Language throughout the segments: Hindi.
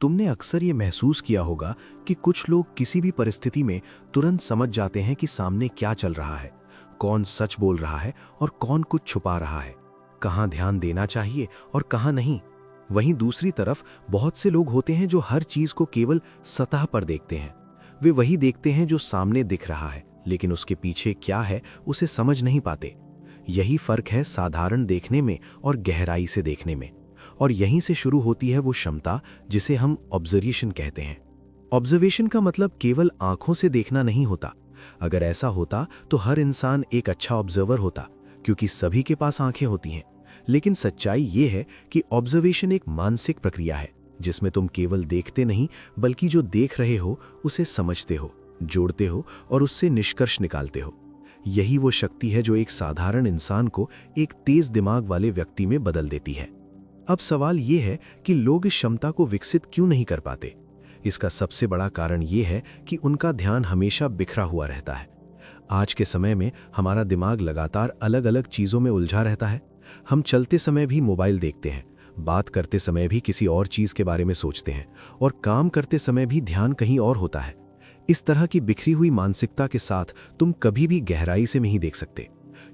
तुमने अक्सर ये महसूस किया होगा कि कुछ लोग किसी भी परिस्थिति में तुरंत समझ जाते हैं कि सामने क्या चल रहा है, कौन सच बोल रहा है और कौन कुछ छुपा रहा है, कहाँ ध्यान देना चाहिए और कहाँ नहीं। वहीं दूसरी तरफ बहुत से लोग होते हैं जो हर चीज को केवल सतह पर देखते हैं। वे वही देखते हैं जो सामने दिख रहा है, लेकिन उसके पीछे क्या है उसे समझ नहीं पाते। यही फर्क है साधारण देखने में और गहराई से देखने में। और यहीं से शुरू होती है वो क्षमता जिसे हम ऑब्जर्वेशन कहते हैं। ऑब्जर्वेशन का मतलब केवल आंखों से देखना नहीं होता। अगर ऐसा होता तो हर इंसान एक अच्छा ऑब्जर्वर होता, क्योंकि सभी के पास आंखें होती हैं। लेकिन सच्चाई ये है कि ऑब्जर्वेशन एक मानसिक प्रक्रिया है, जिसमें तुम केवल देखते नहीं बल्कि जो देख रहे हो उसे समझते हो, जोड़ते हो और उससे निष्कर्ष निकालते हो। यही वो शक्ति है जो एक साधारण इंसान को एक तेज दिमाग वाले व्यक्ति में बदल देती है। अब सवाल ये है कि लोग इस क्षमता को विकसित क्यों नहीं कर पाते। इसका सबसे बड़ा कारण ये है कि उनका ध्यान हमेशा बिखरा हुआ रहता है। आज के समय में हमारा दिमाग लगातार अलग अलग चीज़ों में उलझा रहता है। हम चलते समय भी मोबाइल देखते हैं, बात करते समय भी किसी और चीज़ के बारे में सोचते हैं और काम करते समय भी ध्यान कहीं और होता है। इस तरह की बिखरी हुई मानसिकता के साथ तुम कभी भी गहराई से नहीं देख सकते,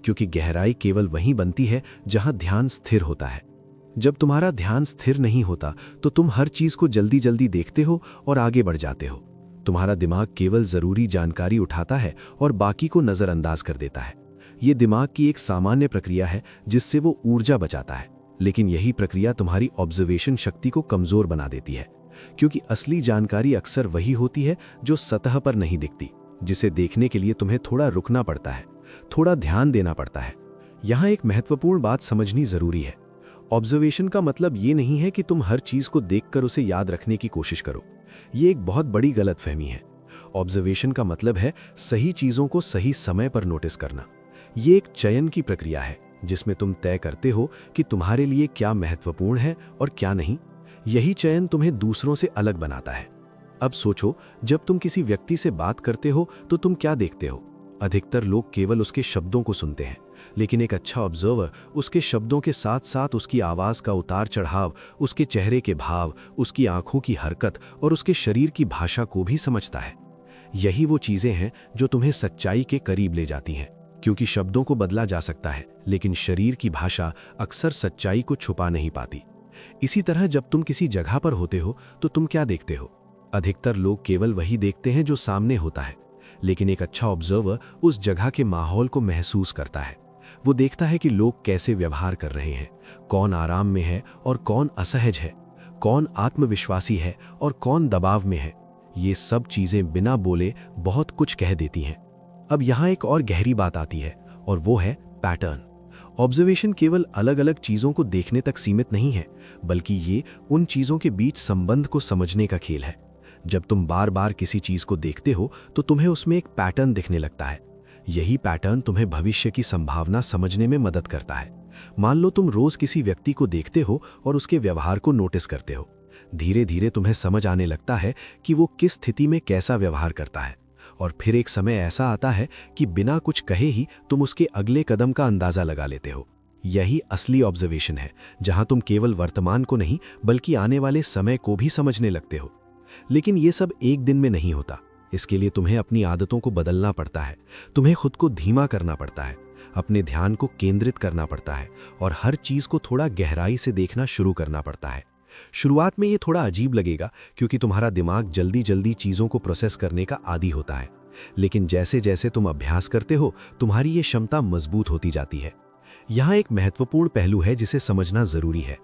क्योंकि गहराई केवल वहीं बनती है जहां ध्यान स्थिर होता है। जब तुम्हारा ध्यान स्थिर नहीं होता तो तुम हर चीज को जल्दी जल्दी देखते हो और आगे बढ़ जाते हो। तुम्हारा दिमाग केवल जरूरी जानकारी उठाता है और बाकी को नजरअंदाज कर देता है। ये दिमाग की एक सामान्य प्रक्रिया है जिससे वो ऊर्जा बचाता है, लेकिन यही प्रक्रिया तुम्हारी ऑब्जर्वेशन शक्ति को कमजोर बना देती है, क्योंकि असली जानकारी अक्सर वही होती है जो सतह पर नहीं दिखती, जिसे देखने के लिए तुम्हें थोड़ा रुकना पड़ता है, थोड़ा ध्यान देना पड़ता है। यहाँ एक महत्वपूर्ण बात समझनी जरूरी है। ऑब्जर्वेशन का मतलब ये नहीं है कि तुम हर चीज को देखकर उसे याद रखने की कोशिश करो। ये एक बहुत बड़ी गलतफहमी है। ऑब्जर्वेशन का मतलब है सही चीजों को सही समय पर नोटिस करना। ये एक चयन की प्रक्रिया है जिसमें तुम तय करते हो कि तुम्हारे लिए क्या महत्वपूर्ण है और क्या नहीं। यही चयन तुम्हें दूसरों से अलग बनाता है। अब सोचो, जब तुम किसी व्यक्ति से बात करते हो तो तुम क्या देखते हो? अधिकतर लोग केवल उसके शब्दों को सुनते हैं, लेकिन एक अच्छा ऑब्जर्वर उसके शब्दों के साथ साथ उसकी आवाज का उतार चढ़ाव, उसके चेहरे के भाव, उसकी आंखों की हरकत और उसके शरीर की भाषा को भी समझता है। यही वो चीजें हैं जो तुम्हें सच्चाई के करीब ले जाती हैं, क्योंकि शब्दों को बदला जा सकता है, लेकिन शरीर की भाषा अक्सर सच्चाई को छुपा नहीं पाती। इसी तरह जब तुम किसी जगह पर होते हो तो तुम क्या देखते हो? अधिकतर लोग केवल वही देखते हैं जो सामने होता है, लेकिन एक अच्छा ऑब्जर्वर उस जगह के माहौल को महसूस करता है। वो देखता है कि लोग कैसे व्यवहार कर रहे हैं, कौन आराम में है और कौन असहज है, कौन आत्मविश्वासी है और कौन दबाव में है। ये सब चीजें बिना बोले बहुत कुछ कह देती हैं। अब यहाँ एक और गहरी बात आती है, और वो है पैटर्न। ऑब्जर्वेशन केवल अलग अलग चीजों को देखने तक सीमित नहीं है, बल्कि ये उन चीजों के बीच संबंध को समझने का खेल है। जब तुम बार बार किसी चीज को देखते हो तो तुम्हें उसमें एक पैटर्न दिखने लगता है। यही पैटर्न तुम्हें भविष्य की संभावना समझने में मदद करता है। मान लो तुम रोज किसी व्यक्ति को देखते हो और उसके व्यवहार को नोटिस करते हो। धीरे धीरे तुम्हें समझ आने लगता है कि वो किस स्थिति में कैसा व्यवहार करता है, और फिर एक समय ऐसा आता है कि बिना कुछ कहे ही तुम उसके अगले कदम का अंदाजा लगा लेते हो। यही असली ऑब्जर्वेशन है, जहां तुम केवल वर्तमान को नहीं बल्कि आने वाले समय को भी समझने लगते हो। लेकिन ये सब एक दिन में नहीं होता। इसके लिए तुम्हें अपनी आदतों को बदलना पड़ता है, तुम्हें खुद को धीमा करना पड़ता है, अपने ध्यान को केंद्रित करना पड़ता है और हर चीज को थोड़ा गहराई से देखना शुरू करना पड़ता है। शुरुआत में ये थोड़ा अजीब लगेगा, क्योंकि तुम्हारा दिमाग जल्दी जल्दी चीजों को प्रोसेस करने का आदी होता है। लेकिन जैसे जैसे तुम अभ्यास करते हो, तुम्हारी ये क्षमता मजबूत होती जाती है। यहाँ एक महत्वपूर्ण पहलू है जिसे समझना जरूरी है।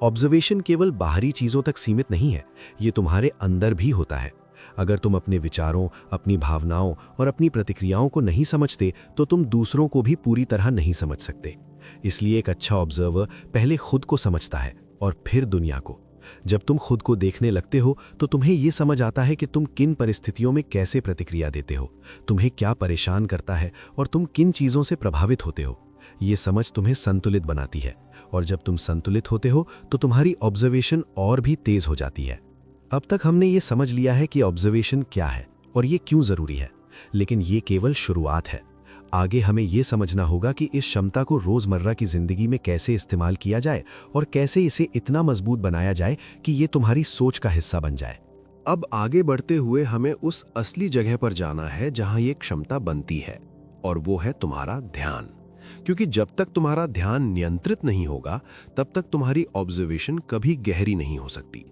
ऑब्जर्वेशन केवल बाहरी चीजों तक सीमित नहीं है, ये तुम्हारे अंदर भी होता है। अगर तुम अपने विचारों, अपनी भावनाओं और अपनी प्रतिक्रियाओं को नहीं समझते तो तुम दूसरों को भी पूरी तरह नहीं समझ सकते। इसलिए एक अच्छा ऑब्जर्वर पहले खुद को समझता है और फिर दुनिया को। जब तुम खुद को देखने लगते हो तो तुम्हें यह समझ आता है कि तुम किन परिस्थितियों में कैसे प्रतिक्रिया देते हो, तुम्हें क्या परेशान करता है और तुम किन चीजों से प्रभावित होते हो। ये समझ तुम्हें संतुलित बनाती है, और जब तुम संतुलित होते हो तो तुम्हारी ऑब्जर्वेशन और भी तेज हो जाती है। अब तक हमने ये समझ लिया है कि ऑब्जर्वेशन क्या है और ये क्यों जरूरी है, लेकिन ये केवल शुरुआत है। आगे हमें ये समझना होगा कि इस क्षमता को रोज़मर्रा की ज़िंदगी में कैसे इस्तेमाल किया जाए और कैसे इसे इतना मजबूत बनाया जाए कि ये तुम्हारी सोच का हिस्सा बन जाए। अब आगे बढ़ते हुए हमें उस असली जगह पर जाना है जहां ये क्षमता बनती है, और वो है तुम्हारा ध्यान। क्योंकि जब तक तुम्हारा ध्यान नियंत्रित नहीं होगा, तब तक तुम्हारी ऑब्जर्वेशन कभी गहरी नहीं हो सकती।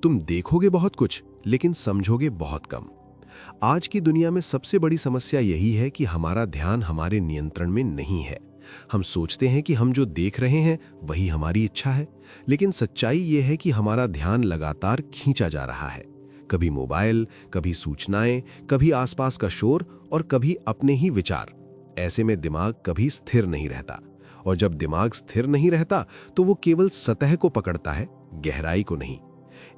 तुम देखोगे बहुत कुछ, लेकिन समझोगे बहुत कम। आज की दुनिया में सबसे बड़ी समस्या यही है कि हमारा ध्यान हमारे नियंत्रण में नहीं है। हम सोचते हैं कि हम जो देख रहे हैं वही हमारी इच्छा है, लेकिन सच्चाई ये है कि हमारा ध्यान लगातार खींचा जा रहा है। कभी मोबाइल, कभी सूचनाएं, कभी आसपास का शोर और कभी अपने ही विचार। ऐसे में दिमाग कभी स्थिर नहीं रहता, और जब दिमाग स्थिर नहीं रहता तो वो केवल सतह को पकड़ता है, गहराई को नहीं।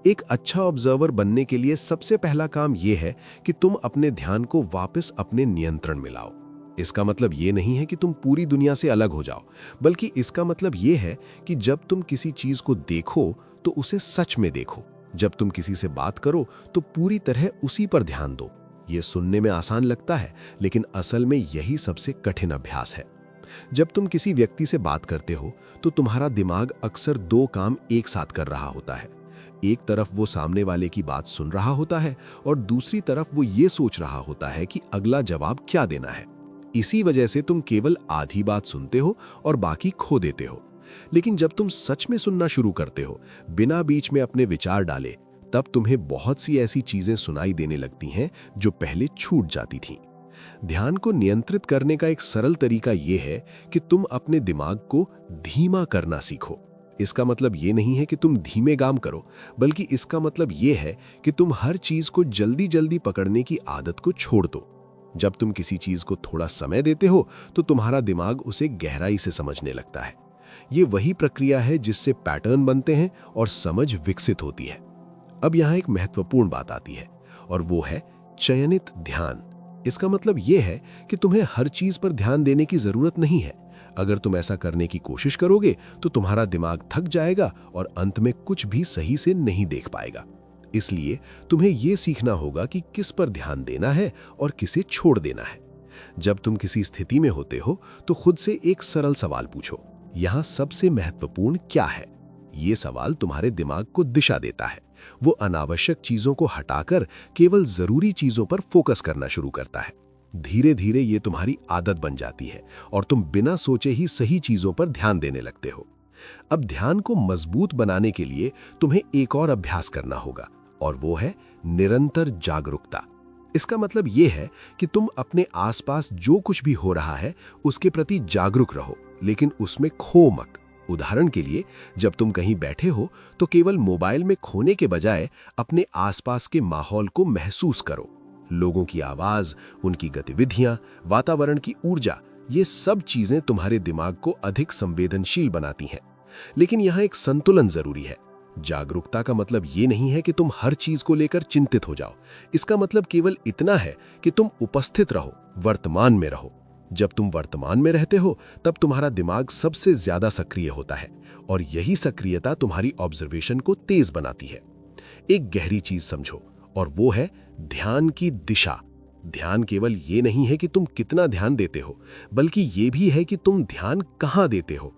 एक अच्छा ऑब्जर्वर बनने के लिए सबसे पहला काम यह है कि तुम अपने ध्यान को वापस अपने नियंत्रण में लाओ। इसका मतलब ये नहीं है कि तुम पूरी दुनिया से अलग हो जाओ, बल्कि इसका मतलब ये है कि जब तुम किसी चीज को देखो तो उसे सच में देखो। जब तुम किसी से बात करो तो पूरी तरह उसी पर ध्यान दो। ये सुनने में आसान लगता है, लेकिन असल में यही सबसे कठिन अभ्यास है। जब तुम किसी व्यक्ति से बात करते हो तो तुम्हारा दिमाग अक्सर दो काम एक साथ कर रहा होता है। एक तरफ वो सामने वाले की बात सुन रहा होता है और दूसरी तरफ वो ये सोच रहा होता है कि अगला जवाब क्या देना है। इसी वजह से तुम केवल आधी बात सुनते हो और बाकी खो देते हो। लेकिन जब तुम सच में सुनना शुरू करते हो, बिना बीच में अपने विचार डाले, तब तुम्हें बहुत सी ऐसी चीजें सुनाई देने लगती हैं जो पहले छूट जाती थीं। ध्यान को नियंत्रित करने का एक सरल तरीका यह है कि तुम अपने दिमाग को धीमा करना सीखो। इसका मतलब ये नहीं है कि तुम धीमे काम करो, बल्कि इसका मतलब ये है कि तुम हर चीज को जल्दी जल्दी पकड़ने की आदत को छोड़ दो। जब तुम किसी चीज को थोड़ा समय देते हो तो तुम्हारा दिमाग उसे गहराई से समझने लगता है। ये वही प्रक्रिया है जिससे पैटर्न बनते हैं और समझ विकसित होती है। अब यहाँ एक महत्वपूर्ण बात आती है, और वो है चयनित ध्यान। इसका मतलब यह है कि तुम्हें हर चीज पर ध्यान देने की जरूरत नहीं है। अगर तुम ऐसा करने की कोशिश करोगे तो तुम्हारा दिमाग थक जाएगा और अंत में कुछ भी सही से नहीं देख पाएगा। इसलिए तुम्हें यह सीखना होगा कि किस पर ध्यान देना है और किसे छोड़ देना है। जब तुम किसी स्थिति में होते हो तो खुद से एक सरल सवाल पूछो, यहाँ सबसे महत्वपूर्ण क्या है? ये सवाल तुम्हारे दिमाग को दिशा देता है। वो अनावश्यक चीजों को हटाकर केवल जरूरी चीजों पर फोकस करना शुरू करता है। धीरे धीरे ये तुम्हारी आदत बन जाती है और तुम बिना सोचे ही सही चीजों पर ध्यान देने लगते हो। अब ध्यान को मजबूत बनाने के लिए तुम्हें एक और अभ्यास करना होगा, और वो है निरंतर जागरूकता। इसका मतलब यह है कि तुम अपने आसपास जो कुछ भी हो रहा है उसके प्रति जागरूक रहो, लेकिन उसमें खो मत। उदाहरण के लिए, जब तुम कहीं बैठे हो तो केवल मोबाइल में खोने के बजाय अपने आसपास के माहौल को महसूस करो। लोगों की आवाज, उनकी गतिविधियां, वातावरण की ऊर्जा, ये सब चीजें तुम्हारे दिमाग को अधिक संवेदनशील बनाती हैं। लेकिन यहाँ एक संतुलन जरूरी है। जागरूकता का मतलब ये नहीं है कि तुम हर चीज को लेकर चिंतित हो जाओ। इसका मतलब केवल इतना है कि तुम उपस्थित रहो, वर्तमान में रहो। जब तुम वर्तमान में रहते हो तब तुम्हारा दिमाग सबसे ज्यादा सक्रिय होता है, और यही सक्रियता तुम्हारी ऑब्जर्वेशन को तेज बनाती है। एक गहरी चीज समझो, और वो है ध्यान की दिशा। ध्यान केवल ये नहीं है कि तुम कितना ध्यान देते हो, बल्कि ये भी है कि तुम ध्यान कहाँ देते हो।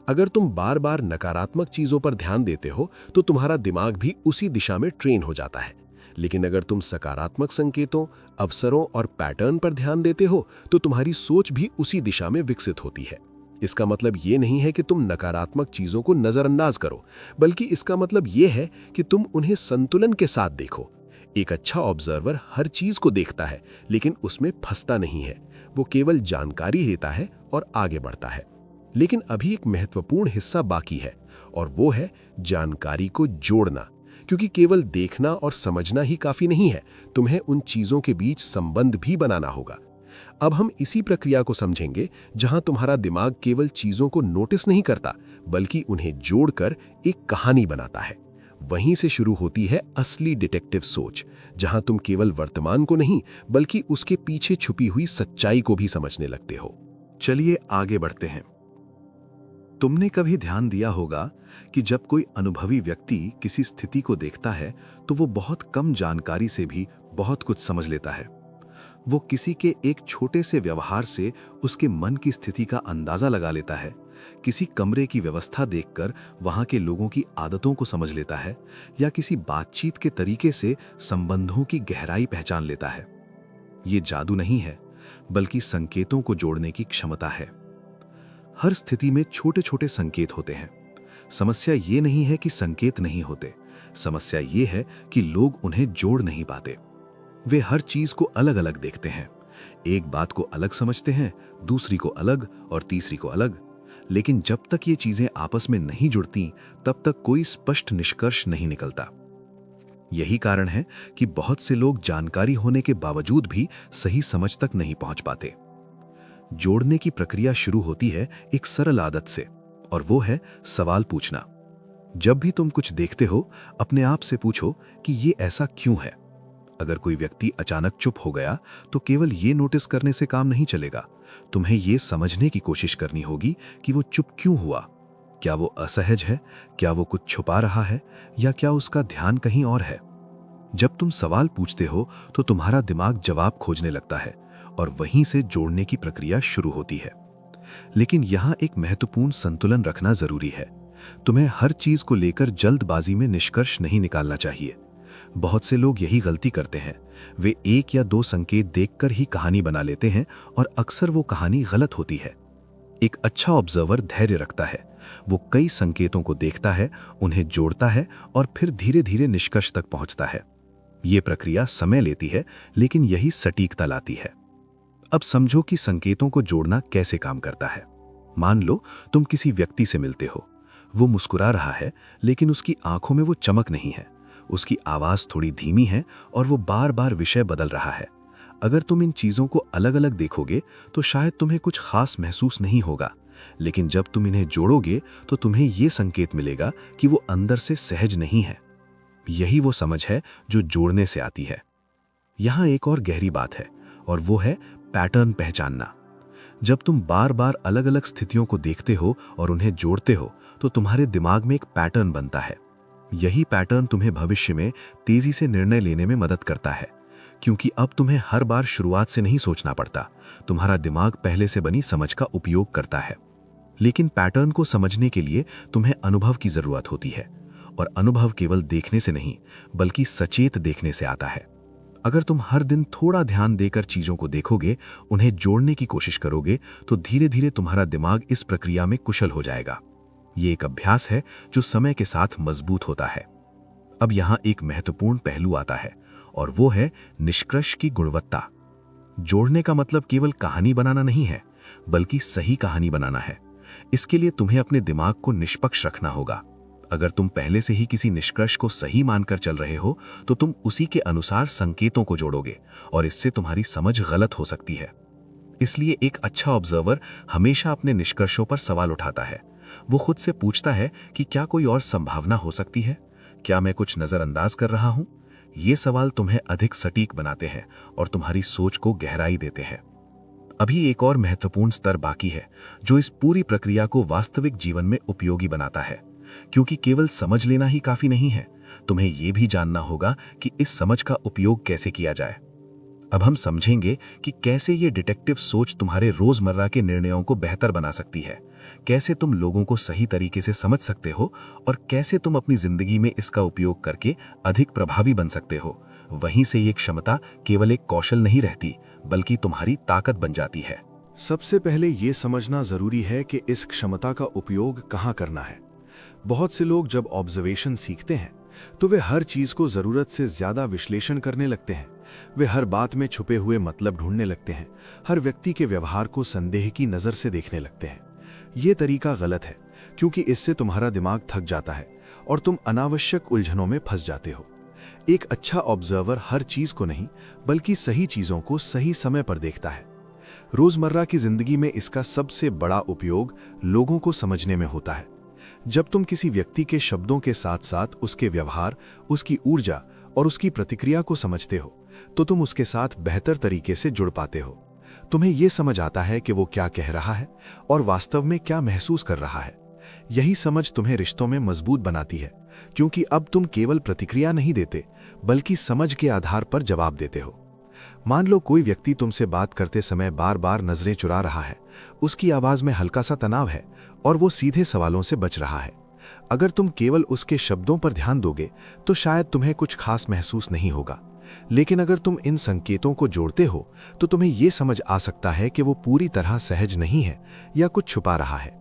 अगर तुम बार बार नकारात्मक चीजों पर ध्यान देते हो तो तुम्हारा दिमाग भी उसी दिशा में ट्रेन हो जाता है। लेकिन अगर तुम सकारात्मक संकेतों, अवसरों और पैटर्न पर ध्यान देते हो तो तुम्हारी सोच भी उसी दिशा में विकसित होती है। इसका मतलब ये नहीं है कि तुम नकारात्मक चीजों को नजरअंदाज करो, बल्कि इसका मतलब ये है कि तुम उन्हें संतुलन के साथ देखो। एक अच्छा ऑब्जर्वर हर चीज को देखता है, लेकिन उसमें फंसता नहीं है। वो केवल जानकारी लेता है और आगे बढ़ता है। लेकिन अभी एक महत्वपूर्ण हिस्सा बाकी है, और वो है जानकारी को जोड़ना। क्योंकि केवल देखना और समझना ही काफी नहीं है, तुम्हें उन चीजों के बीच संबंध भी बनाना होगा। अब हम इसी प्रक्रिया को समझेंगे जहां तुम्हारा दिमाग केवल चीजों को नोटिस नहीं करता, बल्कि उन्हें जोड़कर एक कहानी बनाता है। वहीं से शुरू होती है असली डिटेक्टिव सोच, जहां तुम केवल वर्तमान को नहीं, बल्कि उसके पीछे छुपी हुई सच्चाई को भी समझने लगते हो। चलिए आगे बढ़ते हैं। तुमने कभी ध्यान दिया होगा कि जब कोई अनुभवी व्यक्ति किसी स्थिति को देखता है तो वो बहुत कम जानकारी से भी बहुत कुछ समझ लेता है। वो किसी के एक छोटे से व्यवहार से उसके मन की स्थिति का अंदाजा लगा लेता है, किसी कमरे की व्यवस्था देखकर वहां के लोगों की आदतों को समझ लेता है, या किसी बातचीत के तरीके से संबंधों की गहराई पहचान लेता है। ये जादू नहीं है, बल्कि संकेतों को जोड़ने की क्षमता है। हर स्थिति में छोटे छोटे संकेत होते हैं। समस्या ये नहीं है कि संकेत नहीं होते, समस्या ये है कि लोग उन्हें जोड़ नहीं पाते। वे हर चीज को अलग अलग देखते हैं, एक बात को अलग समझते हैं, दूसरी को अलग और तीसरी को अलग। लेकिन जब तक ये चीजें आपस में नहीं जुड़ती, तब तक कोई स्पष्ट निष्कर्ष नहीं निकलता। यही कारण है कि बहुत से लोग जानकारी होने के बावजूद भी सही समझ तक नहीं पहुंच पाते। जोड़ने की प्रक्रिया शुरू होती है एक सरल आदत से, और वो है सवाल पूछना। जब भी तुम कुछ देखते हो, अपने आप से पूछो कि ये ऐसा क्यों है। अगर कोई व्यक्ति अचानक चुप हो गया, तो केवल ये नोटिस करने से काम नहीं चलेगा। तुम्हें ये समझने की कोशिश करनी होगी कि वो चुप क्यों हुआ। क्या वो असहज है, क्या वो कुछ छुपा रहा है, या क्या उसका ध्यान कहीं और है। जब तुम सवाल पूछते हो तो तुम्हारा दिमाग जवाब खोजने लगता है, और वहीं से जोड़ने की प्रक्रिया शुरू होती है। लेकिन यहाँ एक महत्वपूर्ण संतुलन रखना जरूरी है। तुम्हें हर चीज को लेकर जल्दबाजी में निष्कर्ष नहीं निकालना चाहिए। बहुत से लोग यही गलती करते हैं। वे एक या दो संकेत देखकर ही कहानी बना लेते हैं, और अक्सर वो कहानी गलत होती है। एक अच्छा ऑब्जर्वर धैर्य रखता है। वो कई संकेतों को देखता है, उन्हें जोड़ता है, और फिर धीरे धीरे निष्कर्ष तक पहुंचता है। ये प्रक्रिया समय लेती है, लेकिन यही सटीकता लाती है। अब समझो कि संकेतों को जोड़ना कैसे काम करता है। मान लो तुम किसी व्यक्ति से मिलते हो। वो मुस्कुरा रहा है, लेकिन उसकी आंखों में वो चमक नहीं है। उसकी आवाज थोड़ी धीमी है, और वो बार बार विषय बदल रहा है। अगर तुम इन चीजों को अलग अलग देखोगे तो शायद तुम्हें कुछ खास महसूस नहीं होगा, लेकिन जब तुम इन्हें जोड़ोगे तो तुम्हें ये संकेत मिलेगा कि वो अंदर से सहज नहीं है। यही वो समझ है जो जोड़ने से आती है। यहाँ एक और गहरी बात है, और वो है पैटर्न पहचानना। जब तुम बार बार अलग अलग स्थितियों को देखते हो और उन्हें जोड़ते हो, तो तुम्हारे दिमाग में एक पैटर्न बनता है। यही पैटर्न तुम्हें भविष्य में तेजी से निर्णय लेने में मदद करता है, क्योंकि अब तुम्हें हर बार शुरुआत से नहीं सोचना पड़ता। तुम्हारा दिमाग पहले से बनी समझ का उपयोग करता है। लेकिन पैटर्न को समझने के लिए तुम्हें अनुभव की जरूरत होती है, और अनुभव केवल देखने से नहीं, बल्कि सचेत देखने से आता है। अगर तुम हर दिन थोड़ा ध्यान देकर चीजों को देखोगे, उन्हें जोड़ने की कोशिश करोगे, तो धीरे धीरे तुम्हारा दिमाग इस प्रक्रिया में कुशल हो जाएगा। ये एक अभ्यास है जो समय के साथ मजबूत होता है। अब यहाँ एक महत्वपूर्ण पहलू आता है, और वो है निष्कर्ष की गुणवत्ता। जोड़ने का मतलब केवल कहानी बनाना नहीं है, बल्कि सही कहानी बनाना है। इसके लिए तुम्हें अपने दिमाग को निष्पक्ष रखना होगा। अगर तुम पहले से ही किसी निष्कर्ष को सही मानकर चल रहे हो, तो तुम उसी के अनुसार संकेतों को जोड़ोगे, और इससे तुम्हारी समझ गलत हो सकती है। इसलिए एक अच्छा ऑब्जर्वर हमेशा अपने निष्कर्षों पर सवाल उठाता है। वो खुद से पूछता है कि क्या कोई और संभावना हो सकती है, क्या मैं कुछ नजरअंदाज कर रहा हूं। ये सवाल तुम्हें अधिक सटीक बनाते हैं और तुम्हारी सोच को गहराई देते हैं। अभी एक और महत्वपूर्ण स्तर बाकी है, जो इस पूरी प्रक्रिया को वास्तविक जीवन में उपयोगी बनाता है। क्योंकि केवल समझ लेना ही काफी नहीं है, तुम्हें यह भी जानना होगा कि इस समझ का उपयोग कैसे किया जाए। अब हम समझेंगे कि कैसे ये डिटेक्टिव सोच तुम्हारे रोजमर्रा के निर्णयों को बेहतर बना सकती है, कैसे तुम लोगों को सही तरीके से समझ सकते हो, और कैसे तुम अपनी जिंदगी में इसका उपयोग करके अधिक प्रभावी बन सकते हो। वहीं से ये क्षमता केवल एक कौशल नहीं रहती, बल्कि तुम्हारी ताकत बन जाती है। सबसे पहले ये समझना जरूरी है कि इस क्षमता का उपयोग कहाँ करना है। बहुत से लोग जब ऑब्जर्वेशन सीखते हैं, तो वे हर चीज को जरूरत से ज्यादा विश्लेषण करने लगते हैं। वे हर बात में छुपे हुए मतलब ढूंढने लगते हैं, हर व्यक्ति के व्यवहार को संदेह की नजर से देखने लगते हैं। ये तरीका गलत है, क्योंकि इससे तुम्हारा दिमाग थक जाता है और तुम अनावश्यक उलझनों में फंस जाते हो। एक अच्छा ऑब्जर्वर हर चीज को नहीं, बल्कि सही चीजों को सही समय पर देखता है। रोजमर्रा की जिंदगी में इसका सबसे बड़ा उपयोग लोगों को समझने में होता है। जब तुम किसी व्यक्ति के शब्दों के साथ साथ उसके व्यवहार, उसकी ऊर्जा और उसकी प्रतिक्रिया को समझते हो, तो तुम उसके साथ बेहतर तरीके से जुड़ पाते हो। तुम्हें यह समझ आता है कि वो क्या कह रहा है और वास्तव में क्या महसूस कर रहा है। यही समझ तुम्हें रिश्तों में मजबूत बनाती है, क्योंकि अब तुम केवल प्रतिक्रिया नहीं देते, बल्कि समझ के आधार पर जवाब देते हो। मान लो कोई व्यक्ति तुमसे बात करते समय बार बार नजरें चुरा रहा है, उसकी आवाज में हल्का सा तनाव है और वो सीधे सवालों से बच रहा है। अगर तुम केवल उसके शब्दों पर ध्यान दोगे तो शायद तुम्हें कुछ खास महसूस नहीं होगा, लेकिन अगर तुम इन संकेतों को जोड़ते हो तो तुम्हें यह समझ आ सकता है कि वो पूरी तरह सहज नहीं है या कुछ छुपा रहा है।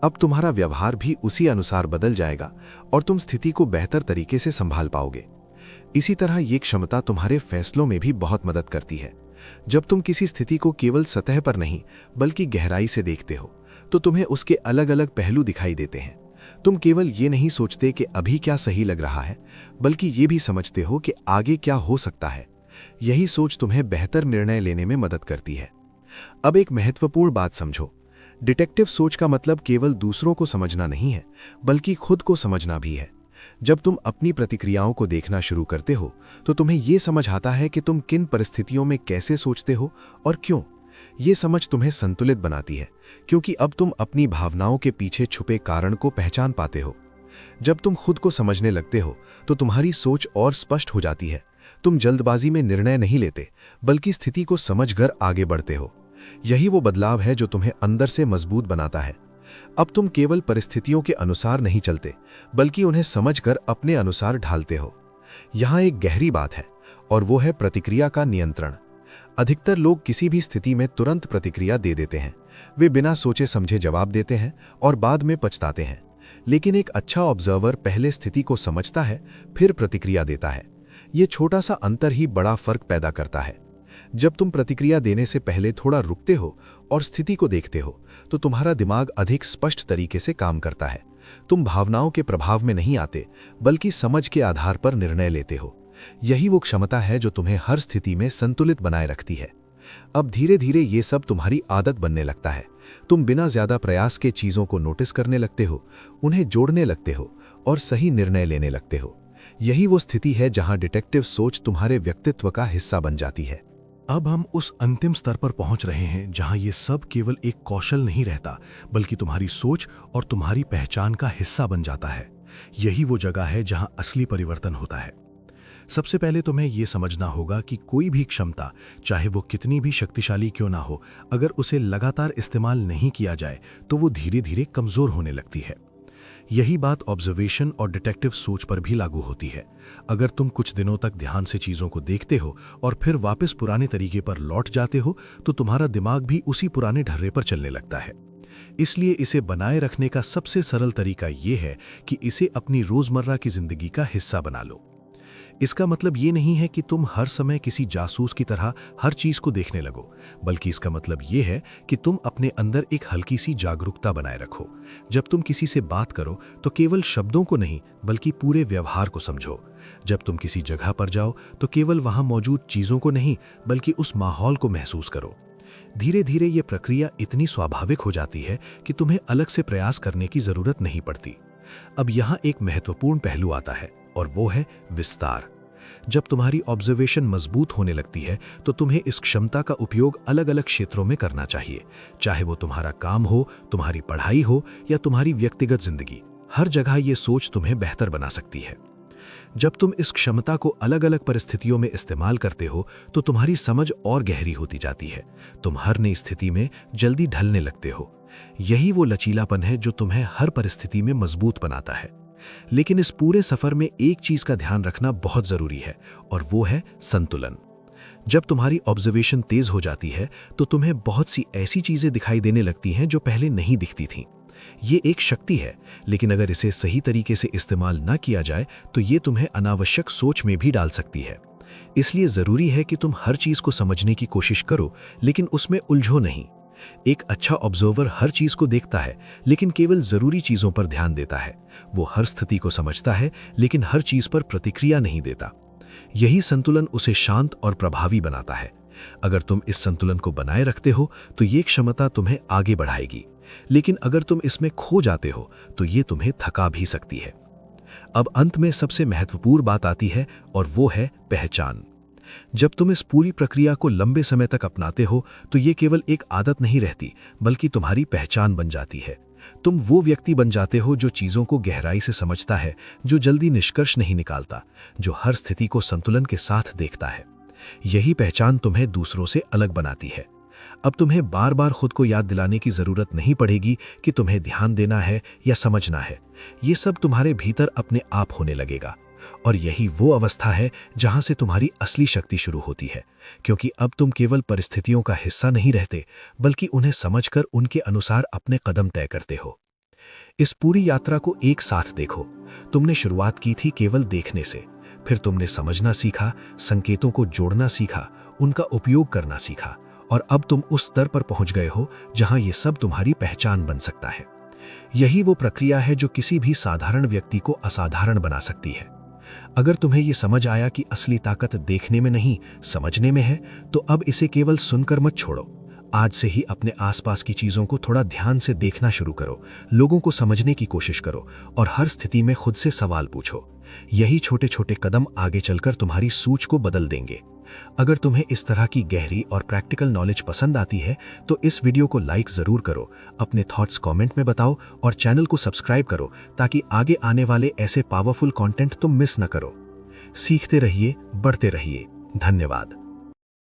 अब तुम्हारा व्यवहार भी उसी अनुसार बदल जाएगा और तुम स्थिति को बेहतर तरीके से संभाल पाओगे। इसी तरह ये क्षमता तुम्हारे फैसलों में भी बहुत मदद करती है। जब तुम किसी स्थिति को केवल सतह पर नहीं बल्कि गहराई से देखते हो तो तुम्हें उसके अलग अलग पहलू दिखाई देते हैं। तुम केवल ये नहीं सोचते कि अभी क्या सही लग रहा है, बल्कि ये भी समझते हो कि आगे क्या हो सकता है। यही सोच तुम्हें बेहतर निर्णय लेने में मदद करती है। अब एक महत्वपूर्ण बात समझो, डिटेक्टिव सोच का मतलब केवल दूसरों को समझना नहीं है, बल्कि खुद को समझना भी है। जब तुम अपनी प्रतिक्रियाओं को देखना शुरू करते हो तो तुम्हें यह समझ आता है कि तुम किन परिस्थितियों में कैसे सोचते हो और क्यों। ये समझ तुम्हें संतुलित बनाती है, क्योंकि अब तुम अपनी भावनाओं के पीछे छुपे कारण को पहचान पाते हो। जब तुम खुद को समझने लगते हो तो तुम्हारी सोच और स्पष्ट हो जाती है। तुम जल्दबाजी में निर्णय नहीं लेते, बल्कि स्थिति को समझकर आगे बढ़ते हो। यही वो बदलाव है जो तुम्हें अंदर से मजबूत बनाता है। अब तुम केवल परिस्थितियों के अनुसार नहीं चलते, बल्कि उन्हें समझकर अपने अनुसार ढालते हो। यहाँ एक गहरी बात है और वो है प्रतिक्रिया का नियंत्रण। अधिकतर लोग किसी भी स्थिति में तुरंत प्रतिक्रिया दे देते हैं। वे बिना सोचे समझे जवाब देते हैं और बाद में पछताते हैं। लेकिन एक अच्छा ऑब्जर्वर पहले स्थिति को समझता है, फिर प्रतिक्रिया देता है। ये छोटा सा अंतर ही बड़ा फर्क पैदा करता है। जब तुम प्रतिक्रिया देने से पहले थोड़ा रुकते हो और स्थिति को देखते हो तो तुम्हारा दिमाग अधिक स्पष्ट तरीके से काम करता है। तुम भावनाओं के प्रभाव में नहीं आते, बल्कि समझ के आधार पर निर्णय लेते हो। यही वो क्षमता है जो तुम्हें हर स्थिति में संतुलित बनाए रखती है। अब धीरे धीरे ये सब तुम्हारी आदत बनने लगता है। तुम बिना ज्यादा प्रयास के चीजों को नोटिस करने लगते हो, उन्हें जोड़ने लगते हो और सही निर्णय लेने लगते हो। यही वो स्थिति है जहां डिटेक्टिव सोच तुम्हारे व्यक्तित्व का हिस्सा बन जाती है। अब हम उस अंतिम स्तर पर पहुंच रहे हैं जहां ये सब केवल एक कौशल नहीं रहता, बल्कि तुम्हारी सोच और तुम्हारी पहचान का हिस्सा बन जाता है। यही वो जगह है जहां असली परिवर्तन होता है। सबसे पहले तुम्हें यह समझना होगा कि कोई भी क्षमता, चाहे वो कितनी भी शक्तिशाली क्यों ना हो, अगर उसे लगातार इस्तेमाल नहीं किया जाए तो वो धीरे धीरे कमजोर होने लगती है। यही बात ऑब्जर्वेशन और डिटेक्टिव सोच पर भी लागू होती है। अगर तुम कुछ दिनों तक ध्यान से चीजों को देखते हो और फिर वापस पुराने तरीके पर लौट जाते हो तो तुम्हारा दिमाग भी उसी पुराने ढर्रे पर चलने लगता है। इसलिए इसे बनाए रखने का सबसे सरल तरीका यह है कि इसे अपनी रोजमर्रा की जिंदगी का हिस्सा बना लो। इसका मतलब ये नहीं है कि तुम हर समय किसी जासूस की तरह हर चीज को देखने लगो, बल्कि इसका मतलब ये है कि तुम अपने अंदर एक हल्की सी जागरूकता बनाए रखो। जब तुम किसी से बात करो तो केवल शब्दों को नहीं, बल्कि पूरे व्यवहार को समझो। जब तुम किसी जगह पर जाओ तो केवल वहां मौजूद चीजों को नहीं, बल्कि उस माहौल को महसूस करो। धीरे धीरे ये प्रक्रिया इतनी स्वाभाविक हो जाती है कि तुम्हें अलग से प्रयास करने की जरूरत नहीं पड़ती। अब यहाँ एक महत्वपूर्ण पहलू आता है और वो है विस्तार। जब तुम्हारी ऑब्जर्वेशन मजबूत होने लगती है तो तुम्हें इस क्षमता का उपयोग अलग अलग क्षेत्रों में करना चाहिए, चाहे वो तुम्हारा काम हो, तुम्हारी पढ़ाई हो या तुम्हारी व्यक्तिगत जिंदगी। हर जगह ये सोच तुम्हें बेहतर बना सकती है। जब तुम इस क्षमता को अलग अलग परिस्थितियों में इस्तेमाल करते हो तो तुम्हारी समझ और गहरी होती जाती है। तुम हर नई स्थिति में जल्दी ढलने लगते हो। यही वो लचीलापन है जो तुम्हें हर परिस्थिति में मजबूत बनाता है। लेकिन इस पूरे सफर में एक चीज का ध्यान रखना बहुत जरूरी है और वो है संतुलन। जब तुम्हारी ऑब्जर्वेशन तेज हो जाती है तो तुम्हें बहुत सी ऐसी चीजें दिखाई देने लगती हैं जो पहले नहीं दिखती थीं। ये एक शक्ति है, लेकिन अगर इसे सही तरीके से इस्तेमाल ना किया जाए तो ये तुम्हें अनावश्यक सोच में भी डाल सकती है। इसलिए जरूरी है कि तुम हर चीज को समझने की कोशिश करो, लेकिन उसमें उलझो नहीं। एक अच्छा ऑब्जर्वर हर चीज को देखता है, लेकिन केवल जरूरी चीजों पर ध्यान देता है। वो हर स्थिति को समझता है, लेकिन हर चीज पर प्रतिक्रिया नहीं देता। यही संतुलन उसे शांत और प्रभावी बनाता है। अगर तुम इस संतुलन को बनाए रखते हो तो ये क्षमता तुम्हें आगे बढ़ाएगी, लेकिन अगर तुम इसमें खो जाते हो तो ये तुम्हें थका भी सकती है। अब अंत में सबसे महत्वपूर्ण बात आती है और वो है पहचान। जब तुम इस पूरी प्रक्रिया को लंबे समय तक अपनाते हो तो ये केवल एक आदत नहीं रहती, बल्कि तुम्हारी पहचान बन जाती है। तुम वो व्यक्ति बन जाते हो जो चीजों को गहराई से समझता है, जो जल्दी निष्कर्ष नहीं निकालता, जो हर स्थिति को संतुलन के साथ देखता है। यही पहचान तुम्हें दूसरों से अलग बनाती है। अब तुम्हें बार बार खुद को याद दिलाने की जरूरत नहीं पड़ेगी कि तुम्हें ध्यान देना है या समझना है। ये सब तुम्हारे भीतर अपने आप होने लगेगा। और यही वो अवस्था है जहां से तुम्हारी असली शक्ति शुरू होती है, क्योंकि अब तुम केवल परिस्थितियों का हिस्सा नहीं रहते, बल्कि उन्हें समझकर उनके अनुसार अपने कदम तय करते हो। इस पूरी यात्रा को एक साथ देखो। तुमने शुरुआत की थी केवल देखने से, फिर तुमने समझना सीखा, संकेतों को जोड़ना सीखा, उनका उपयोग करना सीखा, और अब तुम उस स्तर पर पहुंच गए हो जहां ये सब तुम्हारी पहचान बन सकता है। यही वो प्रक्रिया है जो किसी भी साधारण व्यक्ति को असाधारण बना सकती है। अगर तुम्हें ये समझ आया कि असली ताकत देखने में नहीं, समझने में है, तो अब इसे केवल सुनकर मत छोड़ो। आज से ही अपने आसपास की चीजों को थोड़ा ध्यान से देखना शुरू करो, लोगों को समझने की कोशिश करो, और हर स्थिति में खुद से सवाल पूछो। यही छोटे छोटे कदम आगे चलकर तुम्हारी सोच को बदल देंगे। अगर तुम्हें इस तरह की गहरी और प्रैक्टिकल नॉलेज पसंद आती है तो इस वीडियो को लाइक जरूर करो, अपने थॉट्स कमेंट में बताओ, और चैनल को सब्सक्राइब करो ताकि आगे आने वाले ऐसे पावरफुल कंटेंट तुम मिस न करो। सीखते रहिए, बढ़ते रहिए। धन्यवाद।